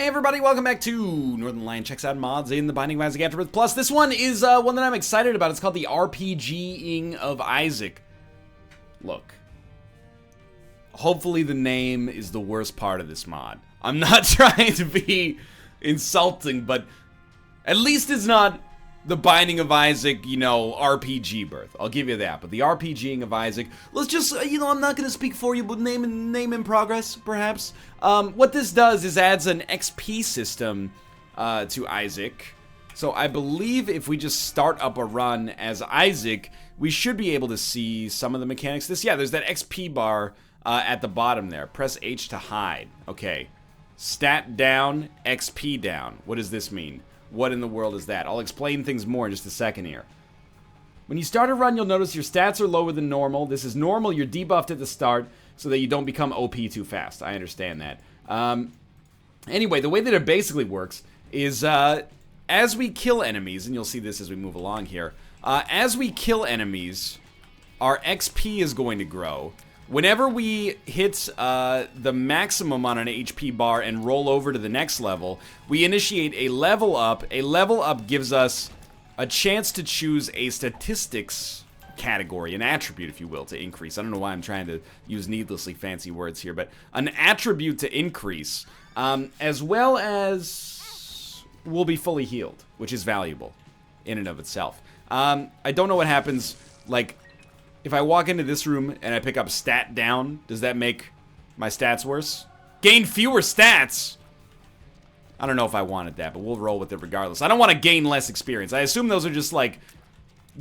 Hey everybody, welcome back to Northern Lion Checks Out Mods in the Binding of Isaac Afterbirth Plus. This one is one that I'm excited about. It's called the RPGing of Isaac. Look, hopefully the name is the worst part of this mod. I'm not trying to be insulting, but at least it's not the Binding of Isaac, you know, RPG birth. I'll give you that. But the RPGing of Isaac, let's just, you know, I'm not going to speak for you, but name in progress, perhaps. What this does is adds an XP system to Isaac. So I believe if we just start up a run as Isaac, we should be able to see some of the mechanics. There's that XP bar at the bottom there. Press H to hide. Okay. Stat down, XP down. What does this mean? What in the world is that? I'll explain things more in just a second here. When you start a run, you'll notice your stats are lower than normal. This is normal. You're debuffed at the start so that you don't become OP too fast. I understand that. Anyway, the way that it basically works is as we kill enemies, and you'll see this as we move along here, as we kill enemies, our XP is going to grow. Whenever we hit the maximum on an HP bar and roll over to the next level, we initiate a level up. A level up gives us a chance to choose a statistics category, an attribute, if you will, to increase. I don't know why I'm trying to use needlessly fancy words here, but an attribute to increase, as well as will be fully healed, which is valuable in and of itself. I don't know what happens, like, if I walk into this room and I pick up stat down, does that make my stats worse? Gain fewer stats! I don't know if I wanted that, but we'll roll with it regardless. I don't want to gain less experience. I assume those are just, like,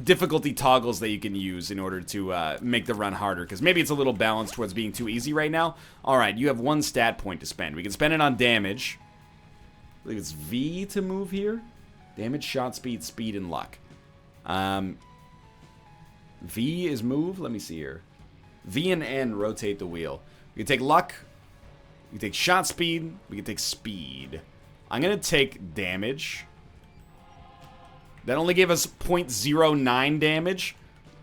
difficulty toggles that you can use in order to make the run harder, because maybe it's a little balanced towards being too easy right now. Alright, you have one stat point to spend. We can spend it on damage. I believe it's V to move here. Damage, shot speed, speed, and luck. V is move. Let me see here. V and N rotate the wheel. We can take luck. We can take shot speed. We can take speed. I'm going to take damage. That only gave us 0.09 damage.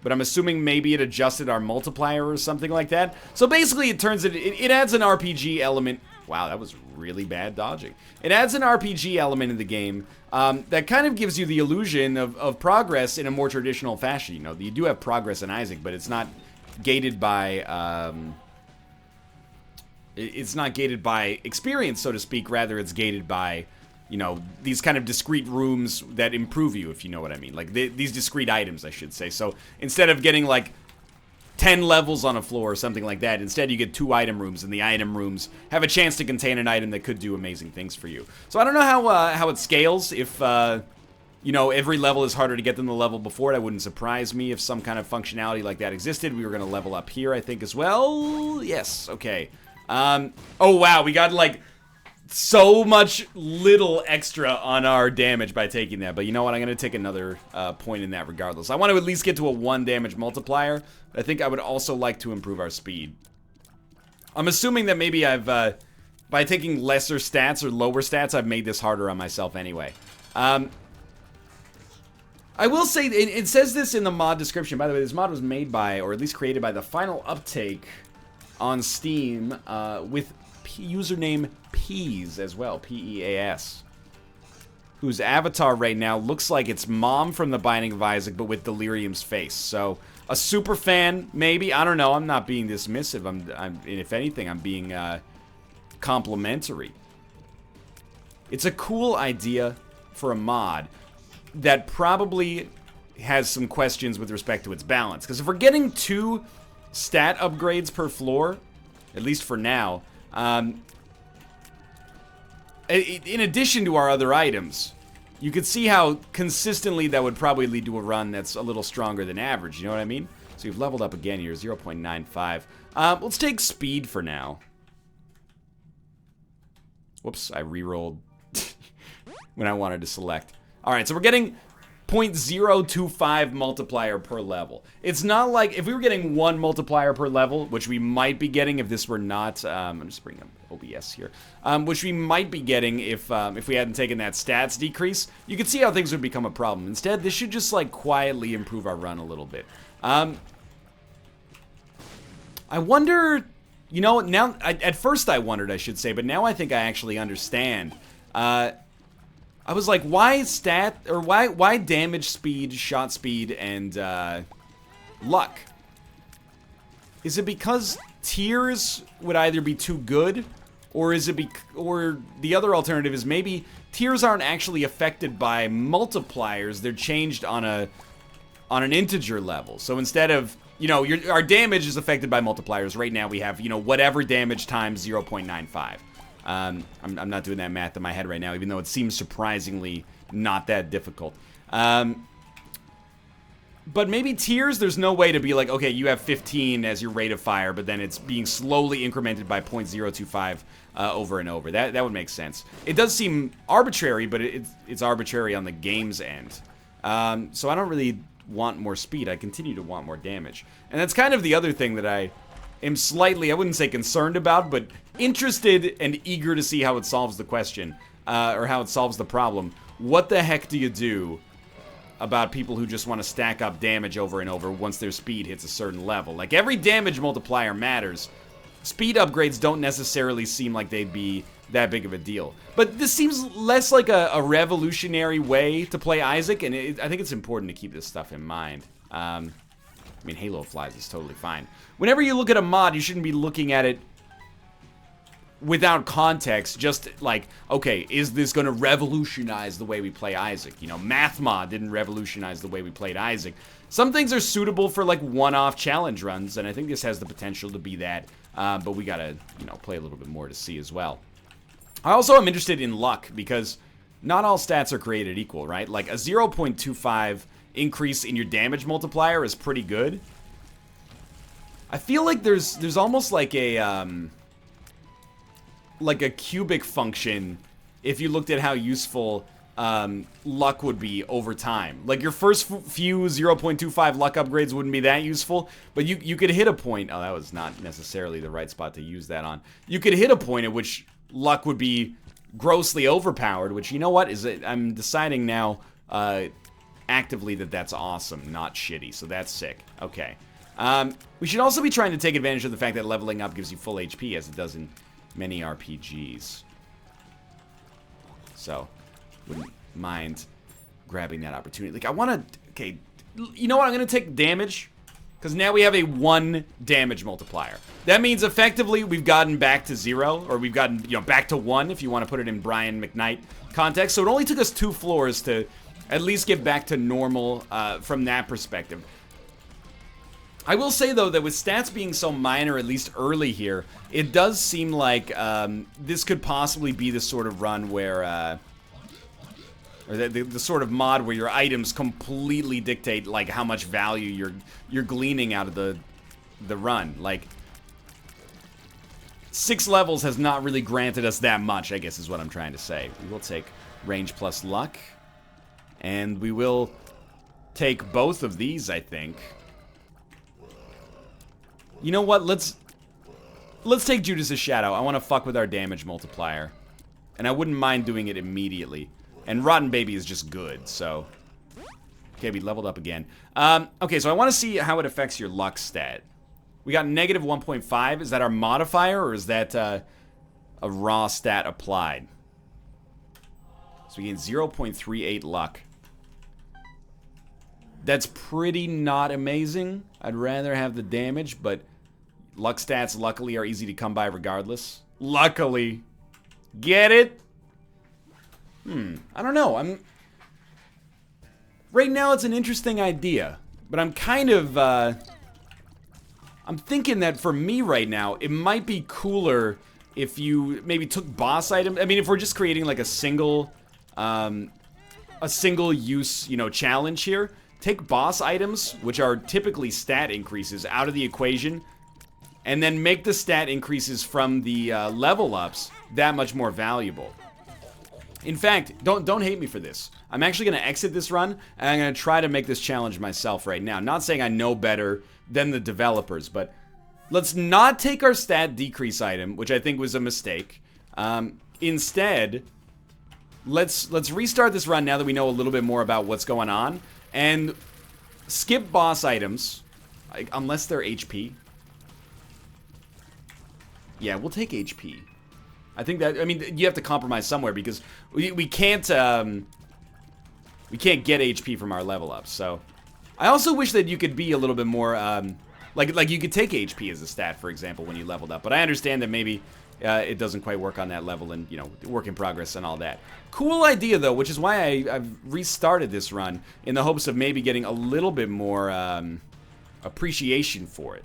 But I'm assuming maybe it adjusted our multiplier or something like that. So basically it turns it adds an RPG element. Wow, that was really bad dodging. It adds an RPG element in the game that kind of gives you the illusion of progress in a more traditional fashion. You know, you do have progress in Isaac, but it's not gated by experience, so to speak. Rather, it's gated by, you know, these kind of discrete rooms that improve you, if you know what I mean. Like these discrete items, I should say. So instead of getting like 10 levels on a floor or something like that, instead you get 2 item rooms, and the item rooms have a chance to contain an item that could do amazing things for you. So I don't know how it scales. If you know, every level is harder to get than the level before, that wouldn't surprise me if some kind of functionality like that existed. We were going to level up here, I think, as well. Yes, okay. Oh wow, we got like so much little extra on our damage by taking that. But you know what? I'm going to take another point in that regardless. I want to at least get to a 1 damage multiplier. I think I would also like to improve our speed. I'm assuming that maybe I've, by taking lesser stats or lower stats, I've made this harder on myself anyway. I will say, it says this in the mod description. By the way, this mod was made by, or at least created by, the Final Uptake on Steam with username Peas as well, P-E-A-S, whose avatar right now looks like it's Mom from the Binding of Isaac, but with Delirium's face. So a super fan, maybe. I don't know. I'm not being dismissive. I'm if anything, I'm being complimentary. It's a cool idea for a mod that probably has some questions with respect to its balance. Because if we're getting 2 stat upgrades per floor, at least for now, in addition to our other items, you could see how consistently that would probably lead to a run that's a little stronger than average, you know what I mean? So you've leveled up again here, 0.95. Let's take speed for now. Whoops, I re-rolled when I wanted to select. Alright, so we're getting 0.025 multiplier per level. It's not like, if we were getting 1 multiplier per level, which we might be getting if this were not, I'm just bringing up OBS here, which we might be getting if we hadn't taken that stats decrease, you could see how things would become a problem. Instead, this should just, like, quietly improve our run a little bit. I wonder You know, now, at first I wondered, I should say, but now I think I actually understand. I was like, why why damage speed, shot speed, and, luck? Is it because tiers would either be too good, or is it or the other alternative is maybe tiers aren't actually affected by multipliers, they're changed on an integer level. So instead of, you know, our damage is affected by multipliers. Right now we have, you know, whatever damage times 0.95. I'm not doing that math in my head right now, even though it seems surprisingly not that difficult. But maybe tiers, there's no way to be like, okay, you have 15 as your rate of fire, but then it's being slowly incremented by 0.025 over and over. That would make sense. It does seem arbitrary, but it's arbitrary on the game's end. So I don't really want more speed. I continue to want more damage. And that's kind of the other thing that I am slightly, I wouldn't say concerned about, but interested and eager to see how it solves the question, or how it solves the problem. What the heck do you do about people who just want to stack up damage over and over once their speed hits a certain level? Like, every damage multiplier matters. Speed upgrades don't necessarily seem like they'd be that big of a deal. But this seems less like a revolutionary way to play Isaac, and I think it's important to keep this stuff in mind. I mean, Halo Flies is totally fine. Whenever you look at a mod, you shouldn't be looking at it without context, just like, okay, is this going to revolutionize the way we play Isaac? You know, Math Mod didn't revolutionize the way we played Isaac. Some things are suitable for, like, one-off challenge runs, and I think this has the potential to be that, but we gotta, you know, play a little bit more to see as well. I also am interested in luck, because not all stats are created equal, right? Like, a 0.25 increase in your damage multiplier is pretty good. I feel like there's almost like a cubic function if you looked at how useful luck would be over time. Like, your first few 0.25 luck upgrades wouldn't be that useful, but you could hit a point. Oh, that was not necessarily the right spot to use that on. You could hit a point at which luck would be grossly overpowered, which, you know what, I'm deciding now actively that that's awesome, not shitty, so that's sick. Okay. We should also be trying to take advantage of the fact that leveling up gives you full HP, as it does in many RPGs. So, wouldn't mind grabbing that opportunity. Like, I want to... Okay, you know what? I'm going to take damage, because now we have a 1 damage multiplier. That means, effectively, we've gotten back to 0, or we've gotten, you know, back to 1, if you want to put it in Brian McKnight context. So it only took us 2 floors to at least get back to normal from that perspective. I will say, though, that with stats being so minor, at least early here, it does seem like this could possibly be the sort of run where... or the sort of mod where your items completely dictate, like, how much value you're gleaning out of the run. Like, 6 levels has not really granted us that much, I guess is what I'm trying to say. We will take range plus luck. And we will take both of these, I think. You know what? Let's take Judas' Shadow. I want to fuck with our damage multiplier. And I wouldn't mind doing it immediately. And Rotten Baby is just good, so... Okay, we leveled up again. Okay, so I want to see how it affects your luck stat. We got negative 1.5. Is that our modifier, or is that a raw stat applied? So we gain 0.38 luck. That's pretty not amazing. I'd rather have the damage, but luck stats, luckily, are easy to come by regardless. Luckily. Get it? I don't know. Right now, it's an interesting idea, but I'm kind of, I'm thinking that for me right now, it might be cooler if you maybe took boss items. I mean, if we're just creating like a single use, you know, challenge here, take boss items, which are typically stat increases, out of the equation, and then make the stat increases from the level ups that much more valuable. In fact, don't hate me for this. I'm actually going to exit this run, and I'm going to try to make this challenge myself right now. Not saying I know better than the developers, but let's not take our stat decrease item, which I think was a mistake. Instead, let's restart this run now that we know a little bit more about what's going on, and skip boss items, unless they're HP. Yeah, we'll take HP. I think that, I mean, you have to compromise somewhere because we can't get HP from our level ups, so. I also wish that you could be a little bit more, like you could take HP as a stat, for example, when you leveled up, but I understand that maybe it doesn't quite work on that level and, you know, work in progress and all that. Cool idea, though, which is why I've restarted this run in the hopes of maybe getting a little bit more appreciation for it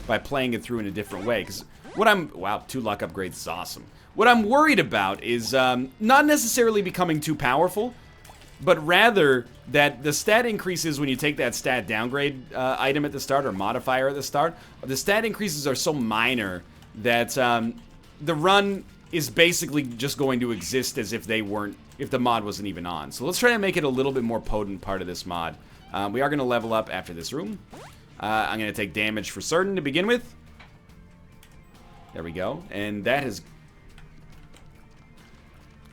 by playing it through in a different way, because what wow, 2 luck upgrades is awesome. What I'm worried about is not necessarily becoming too powerful, but rather that the stat increases when you take that stat downgrade item at the start or modifier at the start. The stat increases are so minor that the run is basically just going to exist as if if the mod wasn't even on. So let's try to make it a little bit more potent part of this mod. We are going to level up after this room. I'm going to take damage for certain to begin with. There we go. And that has...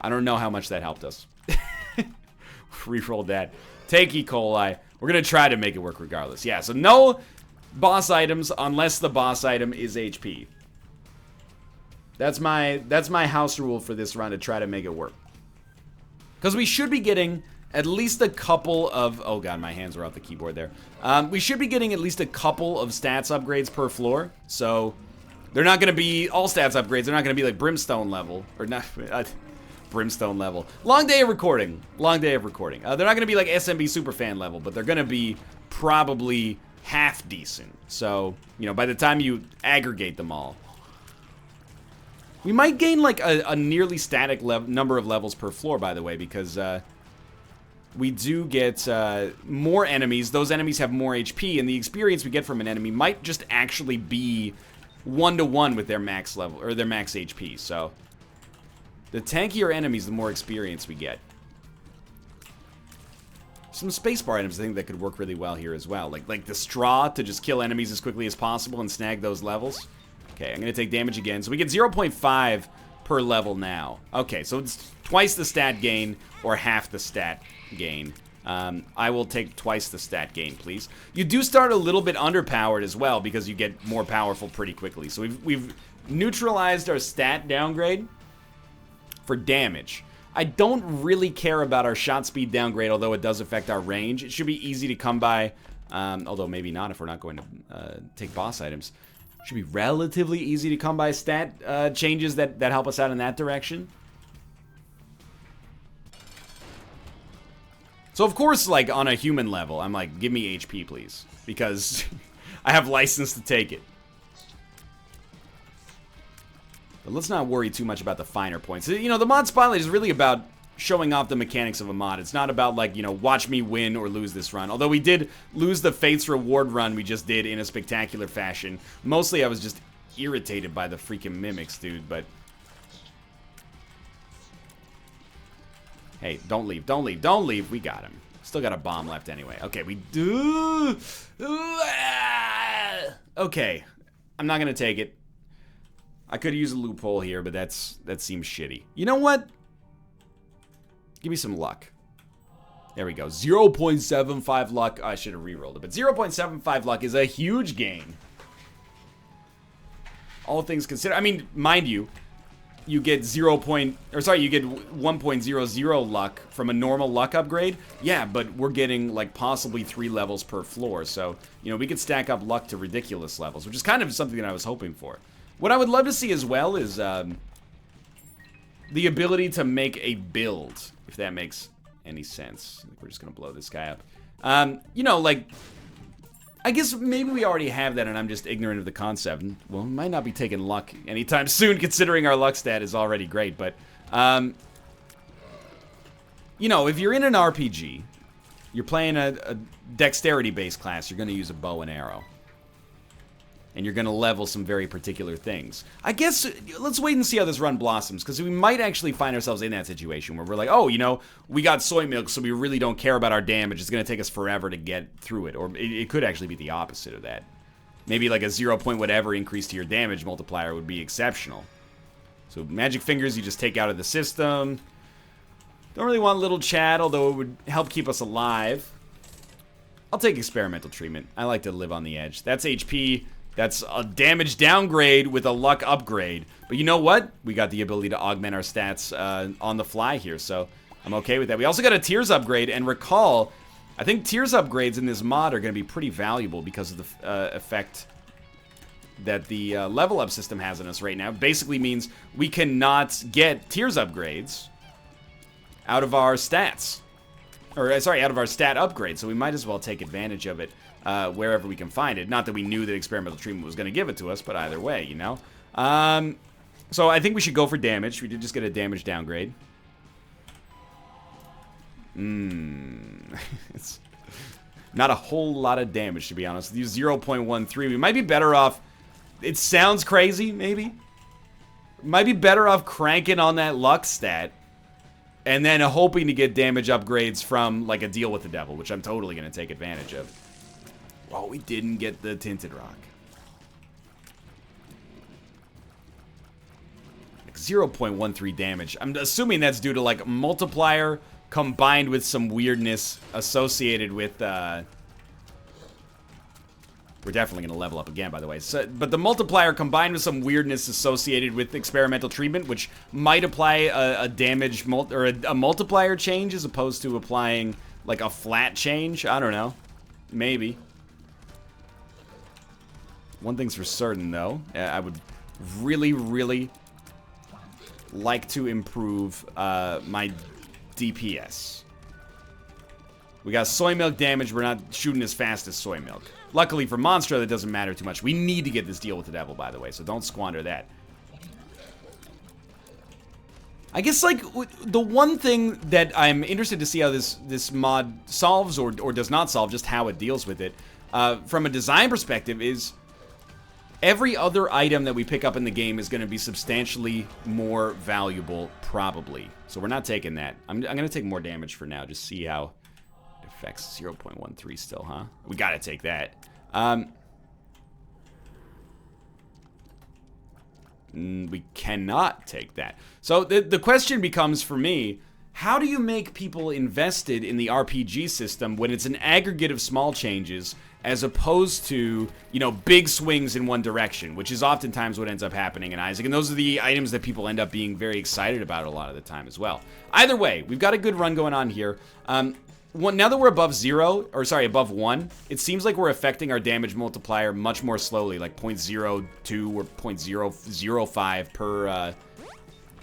I don't know how much that helped us. Rerolled that. Take E. coli. We're going to try to make it work regardless. Yeah, so no boss items unless the boss item is HP. That's my house rule for this run, to try to make it work. Because we should be getting at least a couple of... Oh god, my hands were off the keyboard there. We should be getting at least a couple of stats upgrades per floor. So they're not going to be all stats upgrades. They're not going to be like Brimstone level. Or not... Brimstone level. Long day of recording. Long day of recording. They're not going to be like SMB Superfan level, but they're going to be probably half decent. So, you know, by the time you aggregate them all, we might gain like a nearly static number of levels per floor, by the way, because we do get more enemies. Those enemies have more HP, and the experience we get from an enemy might just actually be 1-to-1 with their max level, or their max HP, so... The tankier enemies, the more experience we get. Some spacebar items I think that could work really well here as well. Like the straw to just kill enemies as quickly as possible and snag those levels. Okay, I'm going to take damage again. So we get 0.5 per level now. Okay, so it's twice the stat gain or half the stat gain. I will take twice the stat gain, please. You do start a little bit underpowered as well because you get more powerful pretty quickly. So we've neutralized our stat downgrade for damage. I don't really care about our shot speed downgrade, although it does affect our range. It should be easy to come by, although maybe not if we're not going to take boss items. It should be relatively easy to come by stat changes that help us out in that direction. So of course, like on a human level, I'm like, give me HP, please, because I have license to take it. But let's not worry too much about the finer points. You know, the mod spotlight is really about showing off the mechanics of a mod. It's not about, like, you know, watch me win or lose this run. Although we did lose the Fates Reward run we just did in a spectacular fashion. Mostly I was just irritated by the freaking mimics, dude, but... Hey, don't leave, don't leave, don't leave. We got him. Still got a bomb left anyway. Okay, we do... Okay, I'm not gonna take it. I could use a loophole here, but that seems shitty. You know what? Give me some luck. There we go. 0.75 luck. I should have re-rolled it, but 0.75 luck is a huge gain. All things considered. I mean, mind you, you get you get 1.00 luck from a normal luck upgrade. Yeah, but we're getting like possibly 3 levels per floor, so you know we could stack up luck to ridiculous levels, which is kind of something that I was hoping for. What I would love to see as well is the ability to make a build, if that makes any sense. I think we're just gonna blow this guy up. You know, like, I guess maybe we already have that and I'm just ignorant of the concept. Well, we might not be taking luck anytime soon, considering our luck stat is already great, but, you know, if you're in an RPG, you're playing a dexterity-based class, you're gonna use a bow and arrow. And you're going to level some very particular things. I guess, let's wait and see how this run blossoms, because we might actually find ourselves in that situation where we're like, oh, you know, we got soy milk, so we really don't care about our damage. It's going to take us forever to get through it. Or it could actually be the opposite of that. Maybe like a 0 point whatever increase to your damage multiplier would be exceptional. So magic fingers you just take out of the system. Don't really want little Chad, although it would help keep us alive. I'll take experimental treatment. I like to live on the edge. That's HP... That's a damage downgrade with a luck upgrade. But you know what? We got the ability to augment our stats on the fly here, so I'm okay with that. We also got a Tears upgrade, and recall, I think Tears upgrades in this mod are going to be pretty valuable because of the effect that the level up system has on us right now. Basically means we cannot get Tears upgrades out of our stats. Or, sorry, out of our stat upgrade, so we might as well take advantage of it wherever we can find it. Not that we knew that experimental treatment was going to give it to us, but either way, you know. So I think we should go for damage. We did just get a damage downgrade. It's not a whole lot of damage, to be honest. Use 0.13. We might be better off... It sounds crazy, maybe. Might be better off cranking on that luck stat and then hoping to get damage upgrades from, like, a Deal with the Devil, which I'm totally going to take advantage of. Well, we didn't get the Tinted Rock. Like 0.13 damage. I'm assuming that's due to, like, multiplier combined with some weirdness associated with, We're definitely going to level up again, by the way. So, but the multiplier combined with some weirdness associated with experimental treatment, which might apply a damage or a multiplier change as opposed to applying like a flat change. I don't know. Maybe. One thing's for certain, though. I would really, really like to improve my DPS. We got soy milk damage. We're not shooting as fast as soy milk. Luckily for Monstra, that doesn't matter too much. We need to get this Deal with the Devil, by the way, so don't squander that. I guess, like, the one thing that I'm interested to see how this mod solves or does not solve, just how it deals with it, from a design perspective, is every other item that we pick up in the game is going to be substantially more valuable, probably. So we're not taking that. I'm going to take more damage for now, just see how... Effects 0.13 still, huh? We gotta take that. We cannot take that. So the question becomes for me, how do you make people invested in the RPG system when it's an aggregate of small changes as opposed to, you know, big swings in one direction, which is oftentimes what ends up happening in Isaac. And those are the items that people end up being very excited about a lot of the time as well. Either way, we've got a good run going on here. Now that we're above 0, or sorry, above 1, it seems like we're affecting our damage multiplier much more slowly, like 0.02 or 0.005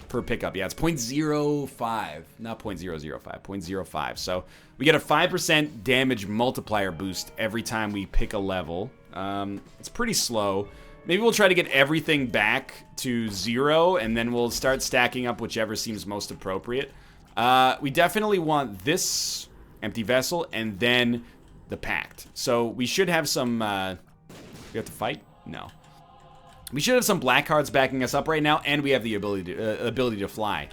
per pickup. Yeah, it's 0.05, not 0.005, 0.05. So we get a 5% damage multiplier boost every time we pick a level. It's pretty slow. Maybe we'll try to get everything back to 0, and then we'll start stacking up whichever seems most appropriate. We definitely want this... Empty Vessel, and then the Pact. So we should have some, we have to fight? No. We should have some black cards backing us up right now, and we have the ability to fly.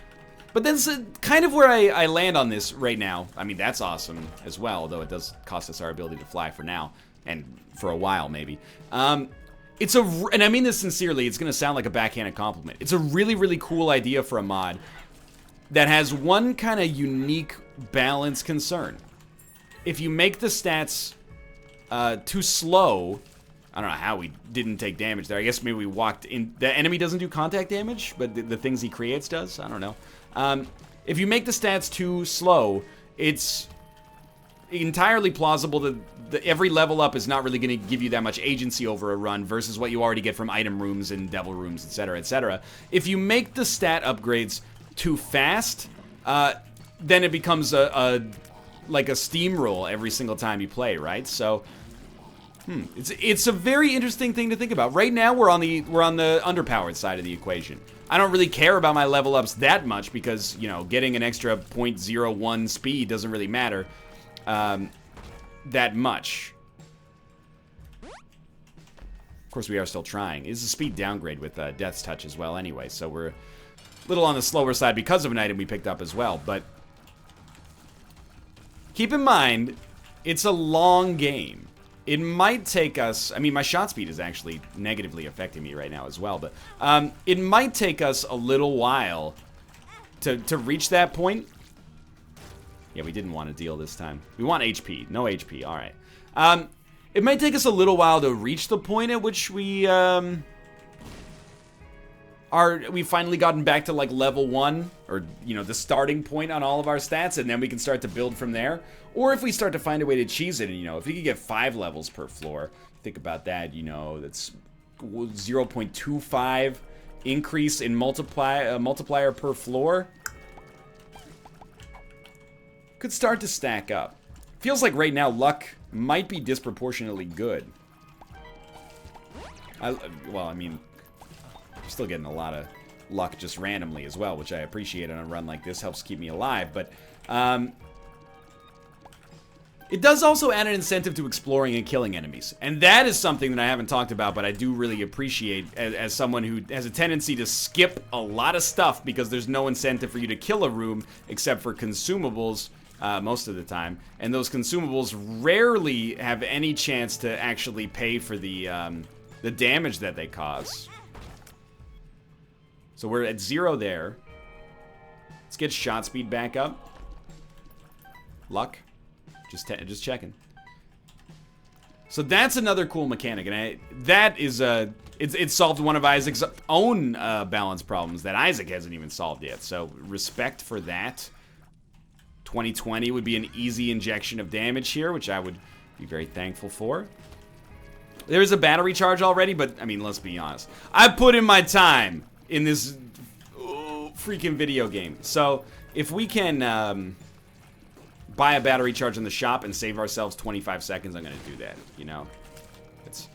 But that's kind of where I land on this right now. I mean, that's awesome as well, although it does cost us our ability to fly for now, and for a while, maybe. And I mean this sincerely, it's going to sound like a backhanded compliment. It's a really, really cool idea for a mod that has one kind of unique balance concern. If you make the stats too slow, I don't know how we didn't take damage there. I guess maybe we walked in. The enemy doesn't do contact damage, but the things he creates does. I don't know. If you make the stats too slow, it's entirely plausible that every level up is not really going to give you that much agency over a run versus what you already get from item rooms and devil rooms, etc., etc. If you make the stat upgrades too fast, then it becomes like a steamroll every single time you play, right? So, it's a very interesting thing to think about. Right now, we're on the underpowered side of the equation. I don't really care about my level ups that much because, you know, getting an extra 0.01 speed doesn't really matter that much. Of course, we are still trying. It's a speed downgrade with Death's Touch as well, anyway. So we're little on the slower side because of an item we picked up as well, but keep in mind, it's a long game. It might take us, I mean, my shot speed is actually negatively affecting me right now as well, but it might take us a little while to reach that point. Yeah, we didn't want to deal this time. We want HP, no HP, all right. It might take us a little while to reach the point at which we've finally gotten back to like level 1, or you know, the starting point on all of our stats, and then we can start to build from there. Or if we start to find a way to cheese it, and you know, if we could get 5 levels per floor, think about that, you know, that's 0.25 increase in multiplier per floor. Could start to stack up. Feels like right now luck might be disproportionately good. Well, I mean, I'm still getting a lot of luck just randomly as well, which I appreciate on a run like this. Helps keep me alive, but it does also add an incentive to exploring and killing enemies. And that is something that I haven't talked about, but I do really appreciate as someone who has a tendency to skip a lot of stuff because there's no incentive for you to kill a room except for consumables most of the time. And those consumables rarely have any chance to actually pay for the damage that they cause. So we're at 0 there. Let's get shot speed back up. Luck. Just checking. So that's another cool mechanic, and that is it solved one of Isaac's own balance problems that Isaac hasn't even solved yet. So respect for that. 2020 would be an easy injection of damage here, which I would be very thankful for. There's a battery charge already, but I mean, let's be honest. I put in my time in this freaking video game. So if we can buy a battery charge in the shop and save ourselves 25 seconds, I'm gonna do that, you know? It's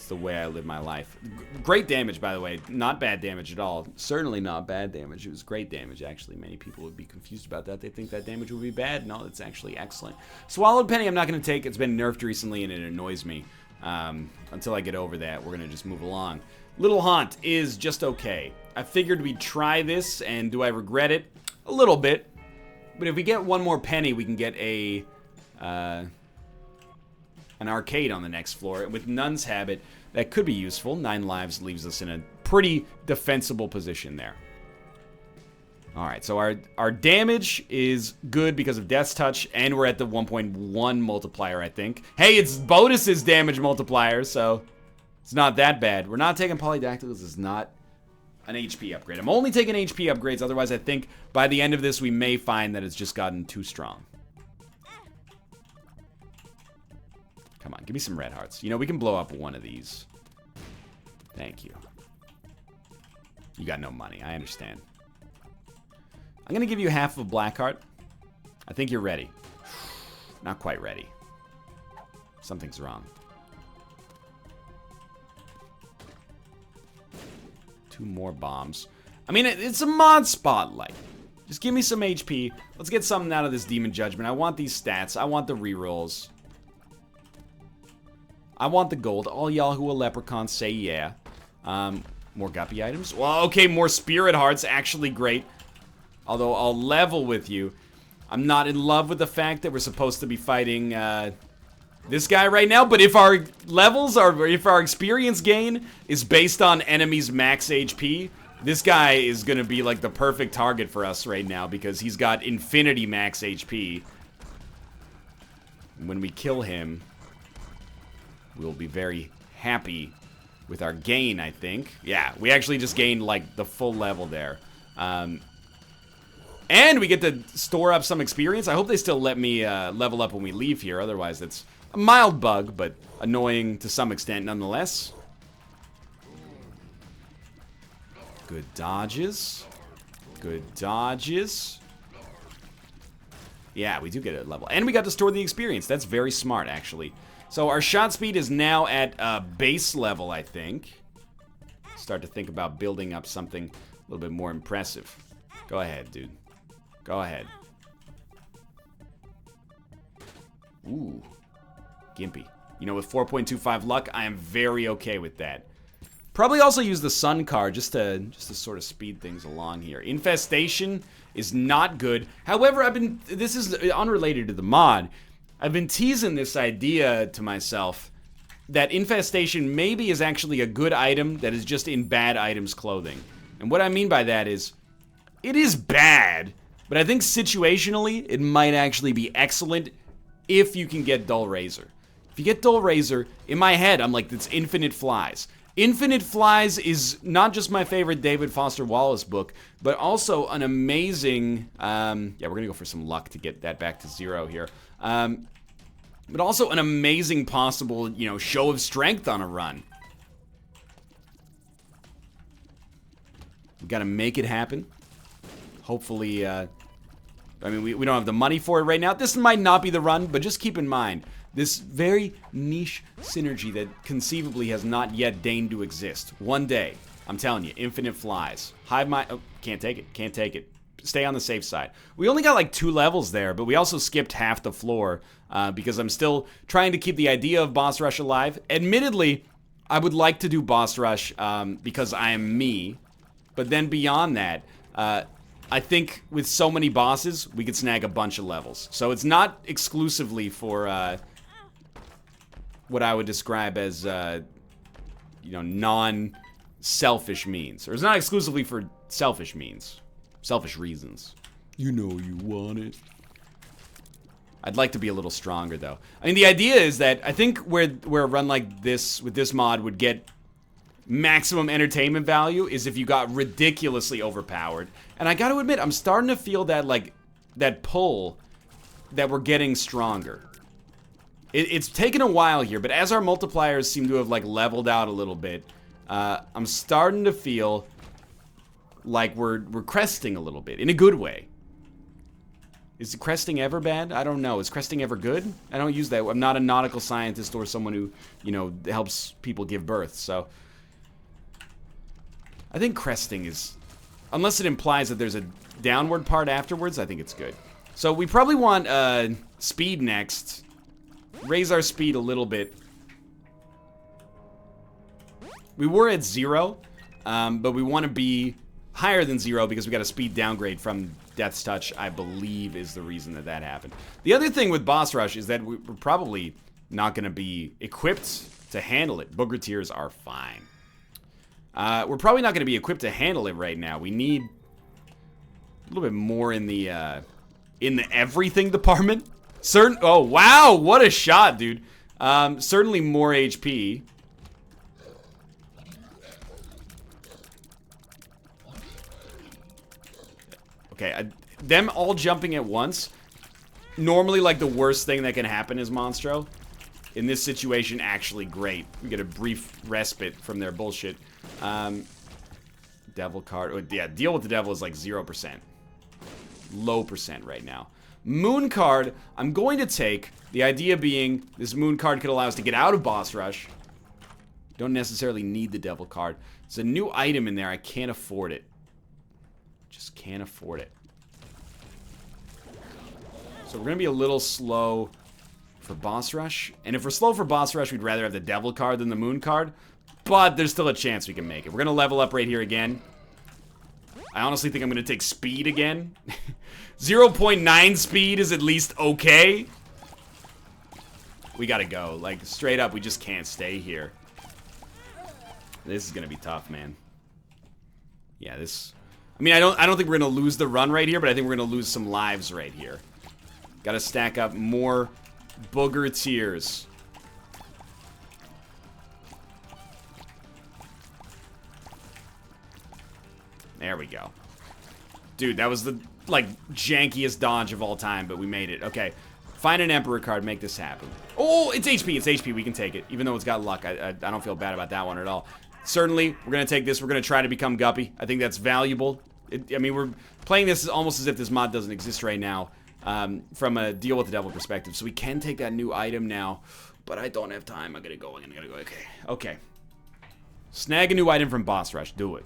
the way I live my life. Great damage, by the way. Not bad damage at all. Certainly not bad damage. It was great damage, actually. Many people would be confused about that. They think that damage would be bad. No, it's actually excellent. Swallowed Penny I'm not gonna take. It's been nerfed recently and it annoys me. Until I get over that, we're gonna just move along. Little Haunt is just okay. I figured we'd try this, and do I regret it? A little bit. But if we get one more penny, we can get an arcade on the next floor. With Nun's Habit, that could be useful. 9 lives leaves us in a pretty defensible position there. Alright, so our damage is good because of Death's Touch, and we're at the 1.1 multiplier, I think. Hey, it's Bodus's damage multiplier, so it's not that bad. We're not taking Polydactyls. It's not an HP upgrade. I'm only taking HP upgrades, otherwise I think by the end of this we may find that it's just gotten too strong. Come on, give me some red hearts. You know, we can blow up one of these. Thank you. You got no money, I understand. I'm gonna give you half of a black heart. I think you're ready. Not quite ready. Something's wrong. 2 more bombs. I mean, it's a mod spotlight. Just give me some HP. Let's get something out of this Demon Judgment. I want these stats. I want the rerolls. I want the gold. All y'all who are leprechauns say yeah. More Guppy items. Well, okay, more Spirit Hearts. Actually great. Although I'll level with you. I'm not in love with the fact that we're supposed to be fighting this guy right now, but if our levels are, if our experience gain is based on enemies' max HP, this guy is gonna be like the perfect target for us right now because he's got infinity max HP. When we kill him, we'll be very happy with our gain, I think. Yeah, we actually just gained like the full level there. And we get to store up some experience. I hope they still let me level up when we leave here, otherwise that's a mild bug, but annoying to some extent nonetheless. Good dodges. Good dodges. Yeah, we do get a level. And we got to store the experience. That's very smart, actually. So our shot speed is now at base level, I think. Start to think about building up something a little bit more impressive. Go ahead, dude. Go ahead. Ooh. Gimpy. You know, with 4.25 luck, I am very okay with that. Probably also use the Sun card just to sort of speed things along here. Infestation is not good. However, this is unrelated to the mod. I've been teasing this idea to myself that Infestation maybe is actually a good item that is just in bad items clothing. And what I mean by that is, it is bad, but I think situationally, it might actually be excellent if you can get Dull Razor. If you get Dull Razor, in my head, I'm like, it's Infinite Flies. Infinite Flies is not just my favorite David Foster Wallace book, but also an amazing, yeah, we're gonna go for some luck to get that back to 0 here. But also an amazing possible, you know, show of strength on a run. We gotta make it happen. Hopefully, I mean, we don't have the money for it right now. This might not be the run, but just keep in mind, this very niche synergy that conceivably has not yet deigned to exist. One day, I'm telling you, Infinite Flies. Hive Mind, oh, can't take it, can't take it. Stay on the safe side. We only got like 2 levels there, but we also skipped half the floor because I'm still trying to keep the idea of Boss Rush alive. Admittedly, I would like to do Boss Rush because I am me, but then beyond that, I think with so many bosses, we could snag a bunch of levels. So it's not exclusively for what I would describe as, you know, non-selfish means. Or it's not exclusively for selfish means. Selfish reasons. You know you want it. I'd like to be a little stronger, though. I mean, the idea is that I think where a run like this, with this mod, would get maximum entertainment value is if you got ridiculously overpowered. And I gotta admit, I'm starting to feel that, like, that pull that we're getting stronger. It's taken a while here, but as our multipliers seem to have, like, leveled out a little bit, I'm starting to feel like we're cresting a little bit, in a good way. Is cresting ever bad? I don't know. Is cresting ever good? I don't use that. I'm not a nautical scientist or someone who, you know, helps people give birth, so I think cresting is, unless it implies that there's a downward part afterwards, I think it's good. So we probably want speed next. Raise our speed a little bit. We were at 0, but we want to be higher than 0 because we got a speed downgrade from Death's Touch, I believe, is the reason that that happened. The other thing with Boss Rush is that we're probably not going to be equipped to handle it. Booger Tears are fine. We're probably not going to be equipped to handle it right now. We need a little bit more in the everything department. Oh, wow, what a shot, dude. Certainly more HP. Okay, them all jumping at once. Normally, like, the worst thing that can happen is Monstro. In this situation, actually great. We get a brief respite from their bullshit. Devil card. Oh, yeah, deal with the devil is like 0%. Low percent right now. Moon card, I'm going to take. The idea being, this moon card could allow us to get out of Boss Rush. Don't necessarily need the devil card. There's a new item in there. I can't afford it. Just can't afford it. So we're going to be a little slow for Boss Rush. And if we're slow for Boss Rush, we'd rather have the devil card than the moon card. But there's still a chance we can make it. We're going to level up right here again. I honestly think I'm going to take speed again. 0.9 speed is at least okay. We got to go. Like, straight up, we just can't stay here. This is going to be tough, man. Yeah, this... I mean, I don't think we're going to lose the run right here, but I think we're going to lose some lives right here. Got to stack up more Booger Tears. There we go. Dude, that was the, like, jankiest dodge of all time, but we made it. Okay. Find an Emperor card, make this happen. Oh, it's HP, it's HP, we can take it. Even though it's got luck, I don't feel bad about that one at all. Certainly, we're going to take this, we're going to try to become Guppy. I think that's valuable. I mean, we're playing this almost as if this mod doesn't exist right now, from a deal with the devil perspective. So we can take that new item now, but I don't have time. I'm going to go, okay. Okay. Snag a new item from Boss Rush, do it.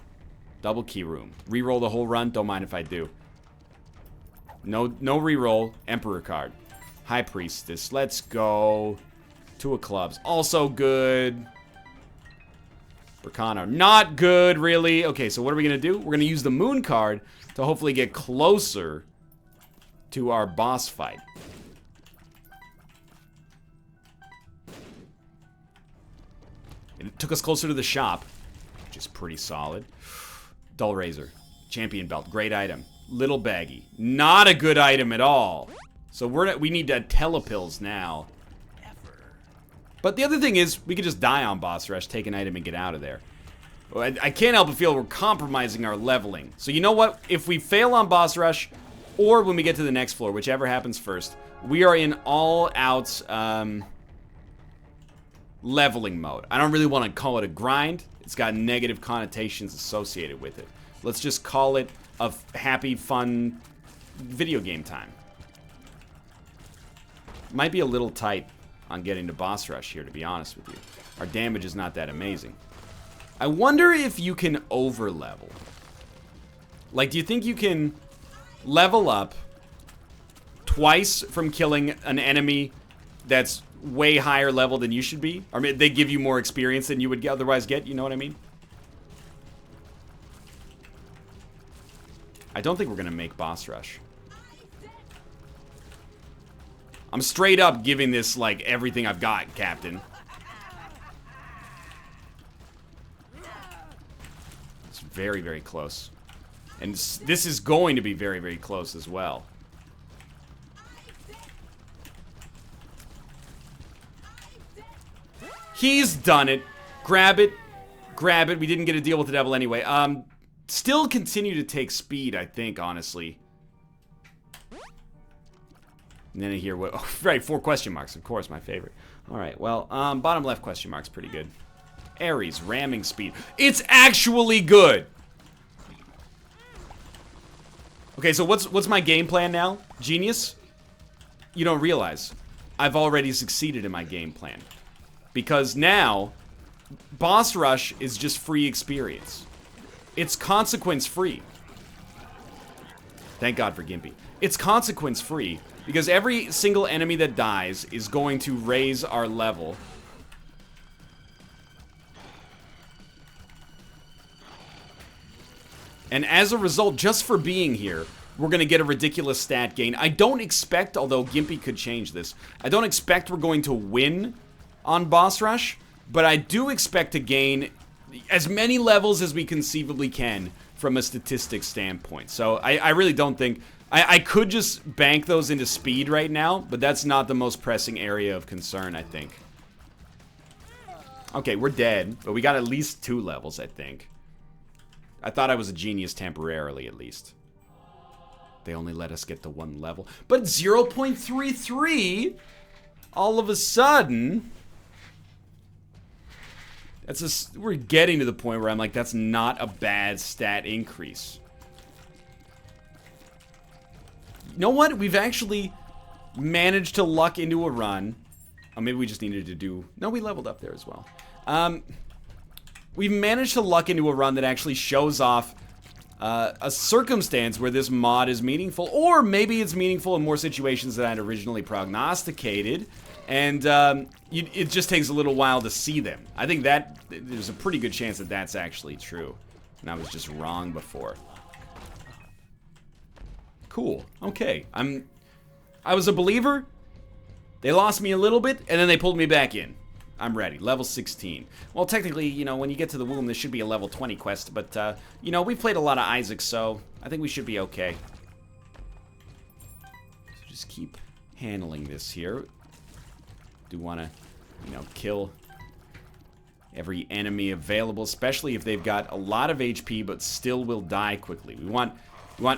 Double key room. Reroll the whole run, don't mind if I do. No reroll. Emperor card. High Priestess, let's go. 2 of clubs, also good. Bracano, not good, really. Okay, so what are we gonna do? We're gonna use the moon card to hopefully get closer to our boss fight. It took us closer to the shop, which is pretty solid. Dull Razor, Champion Belt, great item. Little baggy, not a good item at all. So we need telepills now. But the other thing is, we could just die on boss rush, take an item, and get out of there. I can't help but feel we're compromising our leveling. So you know what? If we fail on boss rush, or when we get to the next floor, whichever happens first, we are in all-out leveling mode. I don't really want to call it a grind. It's got negative connotations associated with it. Let's just call it a happy, fun video game time. Might be a little tight on getting to boss rush here, to be honest with you. Our damage is not that amazing. I wonder if you can over-level. Like, do you think you can level up twice from killing an enemy that's way higher level than you should be? Or maybe they give you more experience than you would otherwise get, you know what I mean? I don't think we're gonna make boss rush. I'm straight up giving this, like, everything I've got, Captain. It's very, very close. And this is going to be very, very close as well. He's done it. Grab it. Grab it. We didn't get a deal with the devil anyway. Still continue to take speed, I think, honestly. And then I hear what... Oh, right, 4 question marks. Of course, my favorite. All right, well, bottom left question mark's pretty good. Ares, ramming speed. It's actually good! Okay, so what's my game plan now? Genius? You don't realize. I've already succeeded in my game plan. Because now, boss rush is just free experience. It's consequence free. Thank God for Gimpy. It's consequence free because every single enemy that dies is going to raise our level. And as a result, just for being here, we're going to get a ridiculous stat gain. I don't expect, although Gimpy could change this, I don't expect we're going to win on boss rush, but I do expect to gain as many levels as we conceivably can from a statistics standpoint. So I really don't think... I could just bank those into speed right now, but that's not the most pressing area of concern, I think. Okay, we're dead, but we got at least 2 levels, I think. I thought I was a genius temporarily, at least. They only let us get to 1 level. But 0.33, all of a sudden... we're getting to the point where I'm like, that's not a bad stat increase. You know what? We've actually managed to luck into a run. Oh, maybe we just needed to do... No, we leveled up there as well. We've managed to luck into a run that actually shows off a circumstance where this mod is meaningful. Or maybe it's meaningful in more situations than I'd originally prognosticated. And it just takes a little while to see them. I think that there's a pretty good chance that that's actually true. And I was just wrong before. Cool. Okay. I was a believer. They lost me a little bit, and then they pulled me back in. I'm ready. Level 16. Well, technically, you know, when you get to the womb, this should be a level 20 quest. But, you know, we've played a lot of Isaac, so I think we should be okay. So just keep handling this here. Do want to, you know, kill every enemy available, especially if they've got a lot of HP but still will die quickly. We want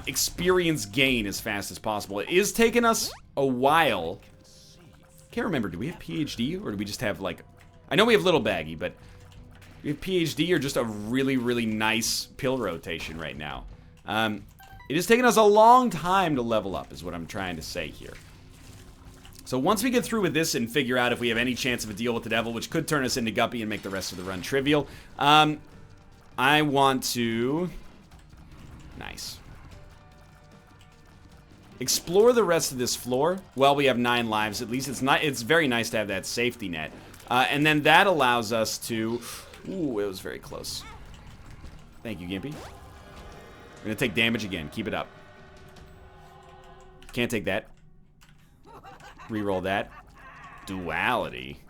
experience gain as fast as possible. It is taking us a while. Can't remember, do we have PhD or do we just have like... I know we have Little Baggy, but we have PhD or just a really, really nice pill rotation right now. It is taking us a long time to level up is what I'm trying to say here. So once we get through with this and figure out if we have any chance of a deal with the devil, which could turn us into Guppy and make the rest of the run trivial, I want to... Nice. Explore the rest of this floor. Well, we have 9 lives at least. It's very nice to have that safety net. And then that allows us to... Ooh, it was very close. Thank you, Gimpy. We're gonna take damage again. Keep it up. Can't take that. Reroll that. Duality.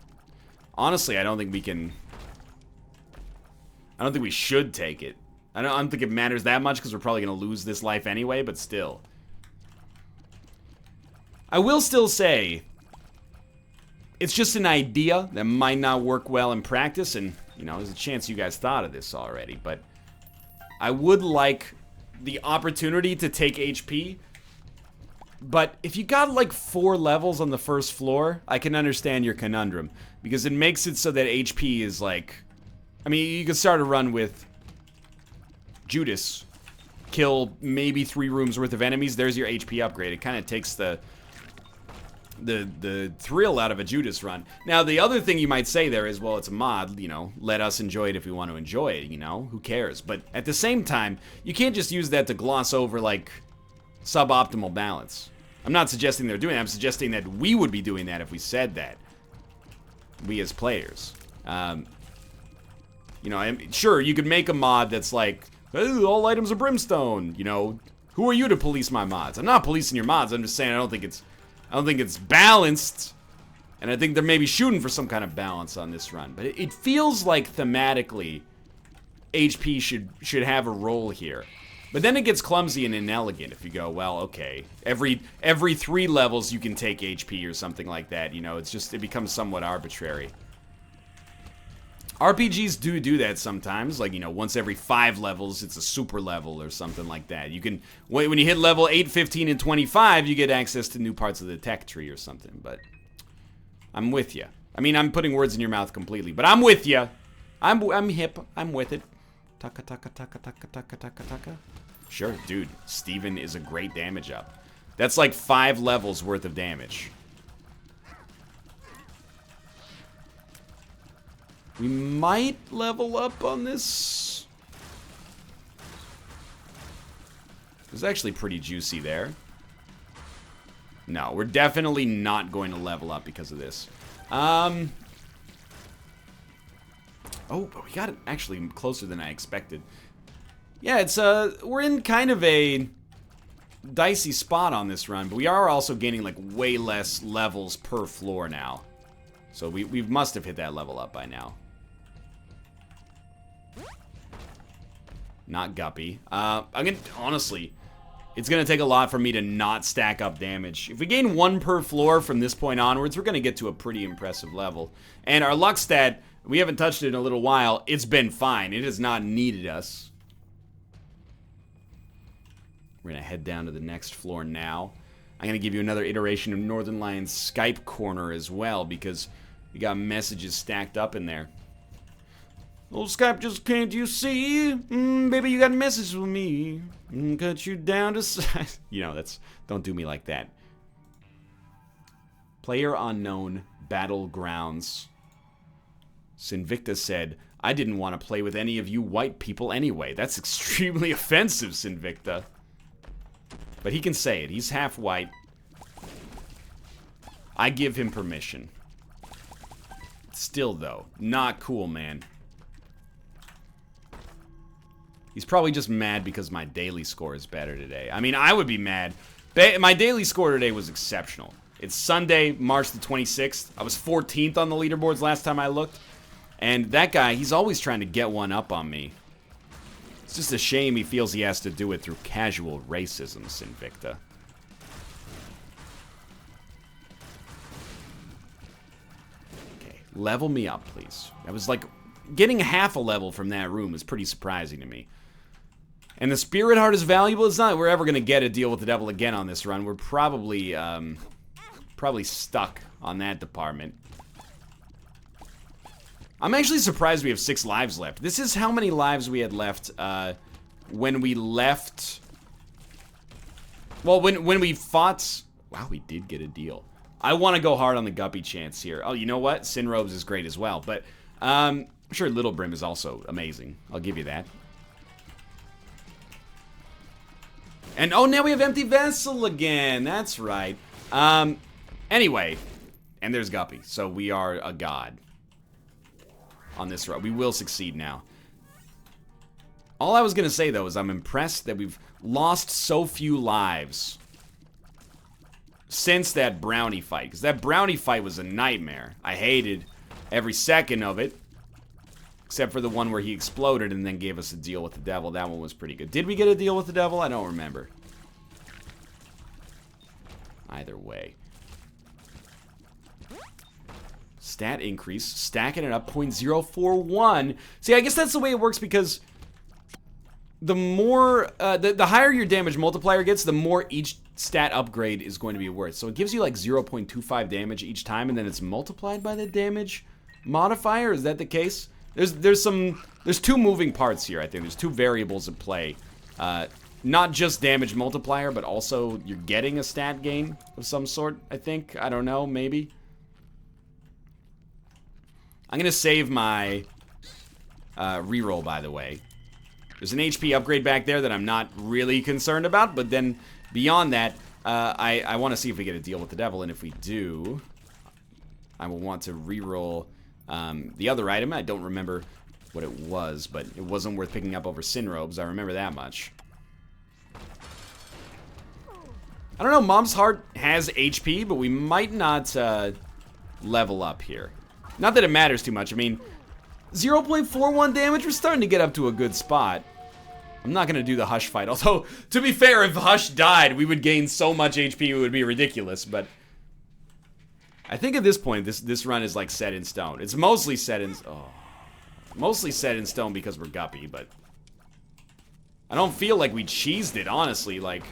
Honestly, I don't think we can... I don't think we should take it. I don't think it matters that much because we're probably going to lose this life anyway, but still. I will still say, It's just an idea that might not work well in practice, and, you know, there's a chance you guys thought of this already, but I would like the opportunity to take HP, but if you got like 4 levels on the first floor, I can understand your conundrum, because it makes it so that HP is like, I mean, you can start a run with Judas, kill maybe 3 rooms worth of enemies, there's your HP upgrade. It kind of takes the thrill out of a Judas run. Now, the other thing you might say there is, well, it's a mod, you know, let us enjoy it if we want to enjoy it, you know, who cares? But at the same time, you can't just use that to gloss over, like, suboptimal balance. I'm not suggesting they're doing that, I'm suggesting that we would be doing that if we said that. We as players. You know, sure, you could make a mod that's like, oh, all items are brimstone, you know, who are you to police my mods? I'm not policing your mods, I'm just saying I don't think it's balanced, and I think they're maybe shooting for some kind of balance on this run. But it feels like thematically, HP should have a role here. But then it gets clumsy and inelegant if you go, well, okay, every 3 levels you can take HP or something like that. You know, it becomes somewhat arbitrary. RPGs do that sometimes, like, you know, once every 5 levels, it's a super level or something like that. You can, when you hit level 8, 15, and 25, you get access to new parts of the tech tree or something, but I'm with you. I mean, I'm putting words in your mouth completely, but I'm with you. I'm hip. I'm with it. Taka, taka, taka, taka, taka, taka, taka. Sure, dude, Steven is a great damage up. That's like 5 levels worth of damage. We might level up on this. It was actually pretty juicy there. No, we're definitely not going to level up because of this. Oh, but we got it actually closer than I expected. Yeah, it's we're in kind of a dicey spot on this run, but we are also gaining like way less levels per floor now. So we must have hit that level up by now. Not Guppy. Honestly, it's gonna take a lot for me to not stack up damage. If we gain 1 per floor from this point onwards, we're gonna get to a pretty impressive level. And our luck stat, we haven't touched it in a little while. It's been fine. It has not needed us. We're gonna head down to the next floor now. I'm gonna give you another iteration of Northern Lion's Skype corner as well, because we got messages stacked up in there. Oh, Skype, just can't you see? Baby, you got messages with me. Cut you down to size. You know, don't do me like that. Player unknown, battlegrounds. Sinvicta said, I didn't want to play with any of you white people anyway. That's extremely offensive, Sinvicta. But he can say it. He's half white. I give him permission. Still, though, not cool, man. He's probably just mad because my daily score is better today. I mean, I would be mad. My daily score today was exceptional. It's Sunday, March the 26th. I was 14th on the leaderboards last time I looked. And that guy, he's always trying to get one up on me. It's just a shame he feels he has to do it through casual racism, Sinvicta. Okay, level me up, please. I was like, getting half a level from that room is pretty surprising to me. And the Spirit Heart is valuable. It's not that we're ever going to get a deal with the devil again on this run. We're probably stuck on that department. I'm actually surprised we have 6 lives left. This is how many lives we had left when we left. Well, when we fought. Wow, we did get a deal. I want to go hard on the Guppy chance here. Oh, you know what? Sin Robes is great as well. But I'm sure Little Brim is also amazing. I'll give you that. And oh, now we have Empty Vessel again. That's right. Anyway, and there's Guppy. So we are a god on this road. We will succeed now. All I was going to say, though, is I'm impressed that we've lost so few lives since that brownie fight. Because that brownie fight was a nightmare. I hated every second of it. Except for the one where he exploded and then gave us a deal with the devil. That one was pretty good. Did we get a deal with the devil? I don't remember. Either way. Stat increase. Stacking it up. 0.041. See, I guess that's the way it works because the more, the higher your damage multiplier gets, the more each stat upgrade is going to be worth. So it gives you like 0.25 damage each time, and then it's multiplied by the damage modifier. Is that the case? There's two moving parts here, I think. There's two variables at play. Not just damage multiplier, but also you're getting a stat gain of some sort, I think. I don't know, maybe. I'm gonna save my reroll, by the way. There's an HP upgrade back there that I'm not really concerned about, but then beyond that, I want to see if we get a deal with the devil, and if we do, I will want to reroll the other item. I don't remember what it was, but it wasn't worth picking up over Sin Robes. I remember that much. I don't know, Mom's Heart has HP, but we might not level up here. Not that it matters too much. I mean, 0.41 damage, we're starting to get up to a good spot. I'm not going to do the Hush fight. Although, to be fair, if Hush died, we would gain so much HP, it would be ridiculous. But I think at this point, this run is like set in stone. It's mostly set in... mostly set in stone because we're Guppy, but I don't feel like we cheesed it, honestly. Like,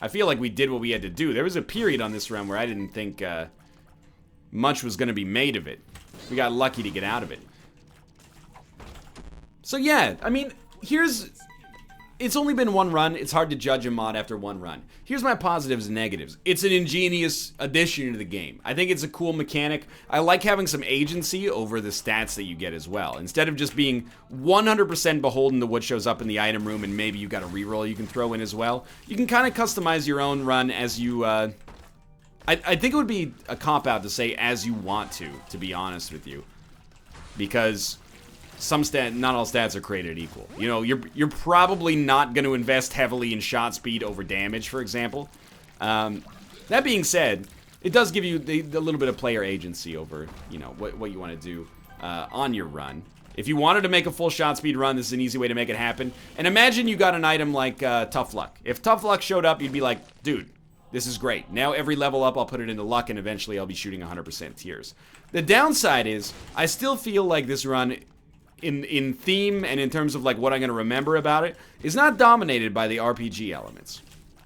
I feel like we did what we had to do. There was a period on this run where I didn't think much was going to be made of it. We got lucky to get out of it. So yeah, I mean, it's only been one run. It's hard to judge a mod after one run. Here's my positives and negatives. It's an ingenious addition to the game. I think it's a cool mechanic. I like having some agency over the stats that you get as well. Instead of just being 100% beholden to what shows up in the item room and maybe you got a reroll you can throw in as well, you can kind of customize your own run as you... I think it would be a cop-out to say as you want to be honest with you. Because... not all stats are created equal. You know, you're probably not going to invest heavily in shot speed over damage, for example. That being said, it does give you a little bit of player agency over, you know, what you want to do on your run. If you wanted to make a full shot speed run, this is an easy way to make it happen. And imagine you got an item like Tough Luck. If Tough Luck showed up, you'd be like, dude, this is great. Now every level up, I'll put it into luck, and eventually I'll be shooting 100% tiers. The downside is, I still feel like this run... in theme and in terms of like what I'm going to remember about it, is not dominated by the RPG elements.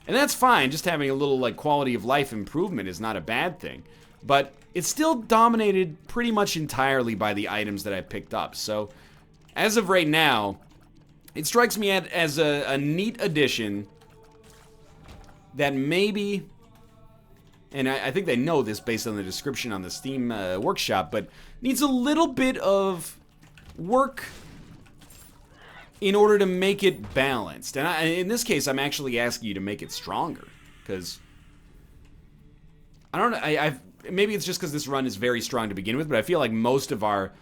And that's fine, just having a little like quality of life improvement is not a bad thing. But it's still dominated pretty much entirely by the items that I picked up. So, as of right now, it strikes me as a neat addition that maybe, and I think they know this based on the description on the Steam workshop, but needs a little bit of work in order to make it balanced. And in this case, I'm actually asking you to make it stronger, because I don't know, maybe it's just because this run is very strong to begin with, but I feel like most of our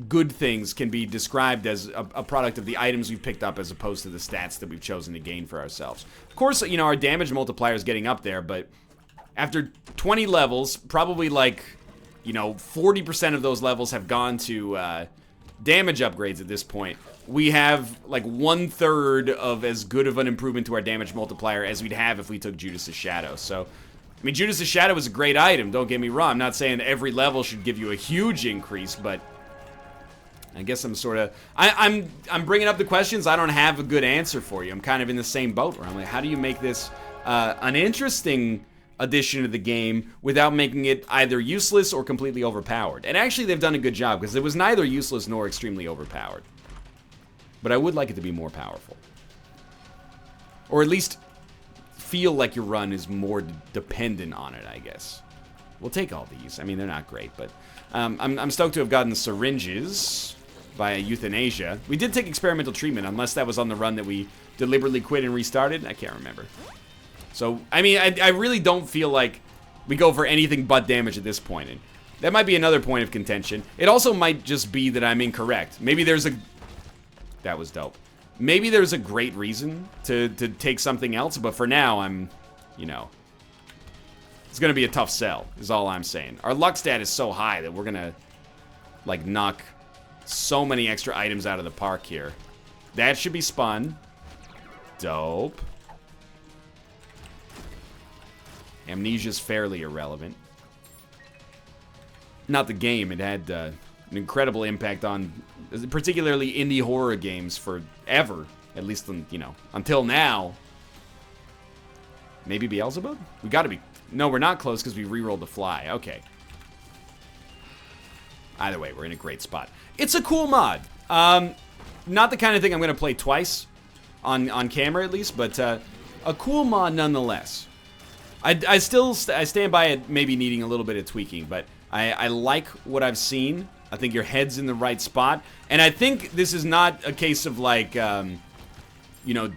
good things can be described as a product of the items we've picked up as opposed to the stats that we've chosen to gain for ourselves. Of course, you know, our damage multiplier is getting up there, but after 20 levels, probably like, you know, 40% of those levels have gone to damage upgrades at this point. We have like 1/3 of as good of an improvement to our damage multiplier as we'd have if we took Judas' Shadow. So, I mean, Judas' Shadow is a great item, don't get me wrong. I'm not saying every level should give you a huge increase, but I guess I'm sort of... I'm bringing up the questions. I don't have a good answer for you. I'm kind of in the same boat where I'm like, how do you make this an interesting addition to the game without making it either useless or completely overpowered? And actually, they've done a good job, because it was neither useless nor extremely overpowered. But I would like it to be more powerful. Or at least feel like your run is more dependent on it, I guess. We'll take all these. I mean, they're not great, but I'm stoked to have gotten syringes via euthanasia. We did take experimental treatment, unless that was on the run that we deliberately quit and restarted. I can't remember. So, I mean, I really don't feel like we go for anything but damage at this point. And that might be another point of contention. It also might just be that I'm incorrect. Maybe there's a... That was dope. Maybe there's a great reason to take something else, but for now, I'm, you know... It's gonna be a tough sell, is all I'm saying. Our luck stat is so high that we're gonna, like, knock so many extra items out of the park here. That should be spun. Dope. Amnesia's fairly irrelevant. not the game. It had an incredible impact on particularly indie horror games forever, at least, until now. Maybe Beelzebub? We gotta be... No, we're not close because we re-rolled the fly. Okay. Either way, we're in a great spot. It's a cool mod. Not the kind of thing I'm gonna play twice on camera, at least, but a cool mod nonetheless. I stand by it maybe needing a little bit of tweaking, but I like what I've seen. I think your head's in the right spot, and I think this is not a case of like,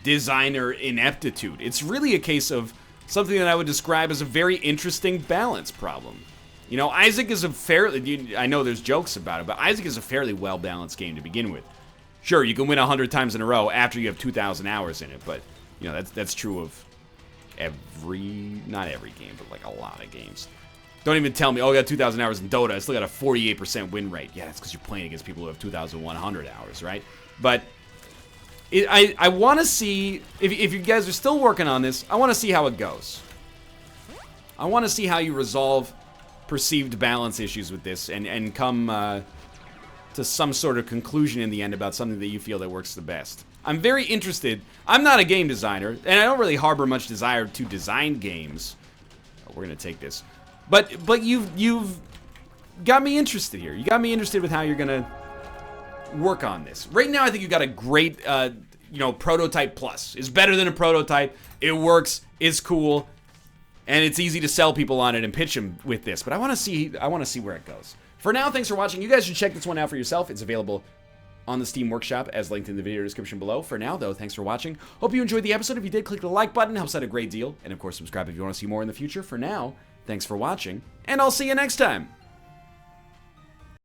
designer ineptitude. It's really a case of something that I would describe as a very interesting balance problem. Isaac is a fairly, I know there's jokes about it, but Isaac is a fairly well-balanced game to begin with. Sure, you can win 100 times in a row after you have 2,000 hours in it, but, that's true of not every game, but like a lot of games. Don't even tell me, oh, I got 2,000 hours in Dota, I still got a 48% win rate. Yeah, that's because you're playing against people who have 2,100 hours, right? But I want to see, if you guys are still working on this, I want to see how it goes. I want to see how you resolve perceived balance issues with this and come to some sort of conclusion in the end about something that you feel that works the best. I'm very interested. I'm not a game designer, and I don't really harbor much desire to design games. Oh, we're going to take this. But you've got me interested here. You got me interested with how you're going to work on this. Right now, I think you got a great, prototype plus. It's better than a prototype. It works. It's cool. And it's easy to sell people on it and pitch them with this. But I want to see where it goes. For now, thanks for watching. You guys should check this one out for yourself. It's available on the Steam Workshop as linked in the video description below. For now, though, thanks for watching. Hope you enjoyed the episode. If you did, click the like button. Helps out a great deal. And, of course, subscribe if you want to see more in the future. For now, thanks for watching, and I'll see you next time.